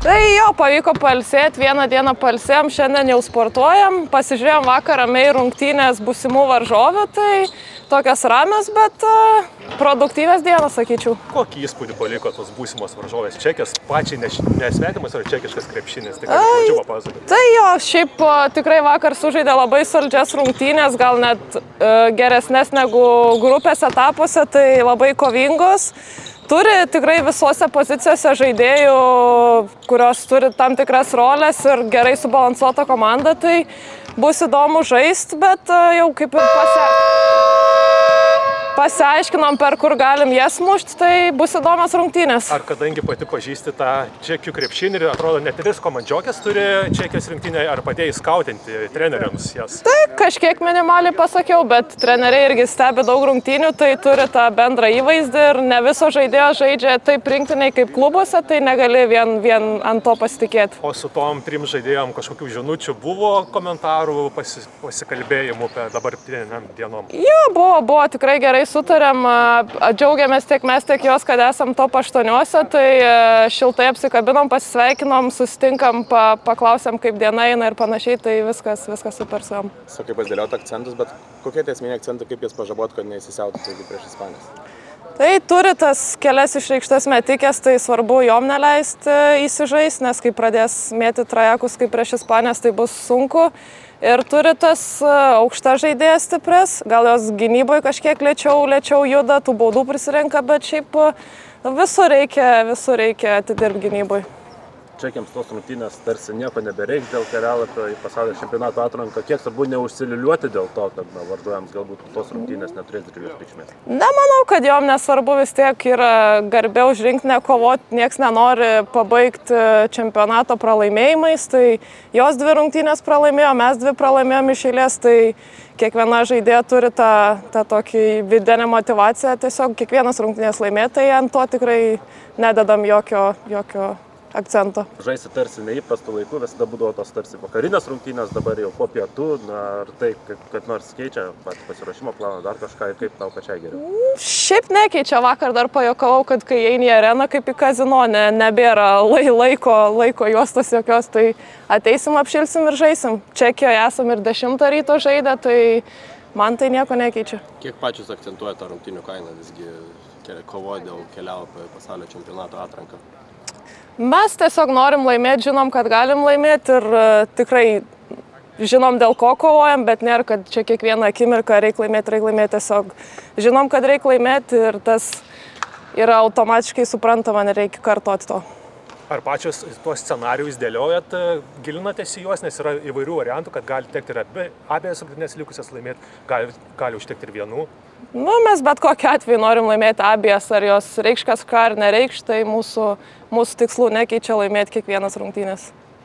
Tai jo, pavyko pailsėti, vieną dieną pailsėjom, šiandien jau sportuojam, pasižiūrėjom vakar ramiai rungtynės būsimų varžovių, tai tokios ramios, bet produktyvios dienos, sakyčiau. Kokį įspūdį paliko tos būsimos varžovės? Čekijos pačiai nesvetimas ar čekiškas krepšinis? Tai ką plačiau papasakoti? Tai jo, šiaip tikrai vakar sužaidė labai solidžias rungtynės, gal net geresnės negu grupės etapuose, tai labai kovingos. Turi tikrai visose pozicijose žaidėjų, kurios turi tam tikras rolės ir gerai subalansuota komanda, tai bus įdomu žaisti, bet jau kaip ir pasiaiškinom, per kur galim jas mušti, tai bus įdomios rungtynės. Ar kadangi pati pažįsti tą čekių krepšinį ir atrodo net 3 komandžiokės turi Čekijos rinktinėje, ar padėjai skautinti treneriams jas? Taip, kažkiek minimaliai pasakiau, bet treneriai irgi stebi daug rungtynių, tai turi tą bendrą įvaizdį ir ne viso žaidėjo žaidžia taip rinktiniai kaip klubuose, tai negali vien ant to pasitikėti. O su tom 3 žaidėjom kažkokių žinučių buvo, komentarų, pasikalbėjimų dabartiniam dienom? Jo, buvo tikrai gerai sutarėm, džiaugiamės tiek mes, tiek jos, kad esam top 8, tai šiltai apsikabinom, pasisveikinom, susitinkam, paklausėm, kaip diena eina ir panašiai, tai viskas super su jom. Sakai, pasidėlioti akcentus, bet kokie tie esminiai akcentai, kaip jas pažabot, kad neįsisiautų prieš Ispanijas? Tai turi tas kelias išreikštas metikės, tai svarbu jom neleisti įsižaisti, nes kai pradės mėti trajekus kaip prieš Ispanijas, tai bus sunku. Ir turi tas aukšta žaidėjas stipres, gal jos gynyboje kažkiek lėčiau juda, tų baudų prisirenka, bet šiaip visur reikia atidirbti gynyboje. Čekiams tos rungtynės tarsi nieko nebereiks dėl kelialapio į pasaulio čempionato atranką. Kiek svarbu neužsiliuliuoti dėl to, kad varžovams galbūt tos rungtynės neturės didžiulės reikšmės? Nemanau, kad jom nesvarbu, vis tiek yra garbė už rinktinę kovoti, nieks nenori pabaigti čempionato pralaimėjimais, tai jos 2 rungtynės pralaimėjo, mes 2 pralaimėjom iš eilės, tai kiekviena žaidėja turi tą tokį vidinę motivaciją, tiesiog kiekvienas rungtynės laimėti, tai ant to tikrai nededam jokio akcento. Žaisi tarsi neįprastų laikų, visada būdavo tos tarsi vakarinės rungtynės, dabar jau po pietų, ar tai kaip nors keičia pasiruošimo planą, dar kažką ir kaip tau pačiai geriau? Šiaip nekeičia, vakar dar pajuokavau, kad kai eini į areną kaip į kazino, nebėra laiko juostos jokios, tai ateisim, apšilsim ir žaisim. Čekijoje esam ir 10 ryto žaidę, tai man tai nieko nekeičia. Kiek pačius akcentuoja tą rungtynių kainą, visgi kovoja dėl kelialapio į pasaulio čempionato atranką? Mes tiesiog norim laimėti, žinom, kad galim laimėti ir tikrai žinom, dėl ko kovojam, bet nėra, kad čia kiekvieną akimirką reikia laimėti, tiesiog žinom, kad reikia laimėti ir tas yra automatiškai suprantama, nereikia kartoti to. Ar pačios tuos scenarijus dėliojat, gilinatės į juos, nes yra įvairių variantų, kad gali tekti ir abiejas rungtynes likusias laimėti, gali užtekti ir vienų? Mes bet kokiu atveju norim laimėti abiejas, ar jos reikš kažką ar nereikš, tai mūsų tikslų nekeičia laimėti kiekvienas rungtynės.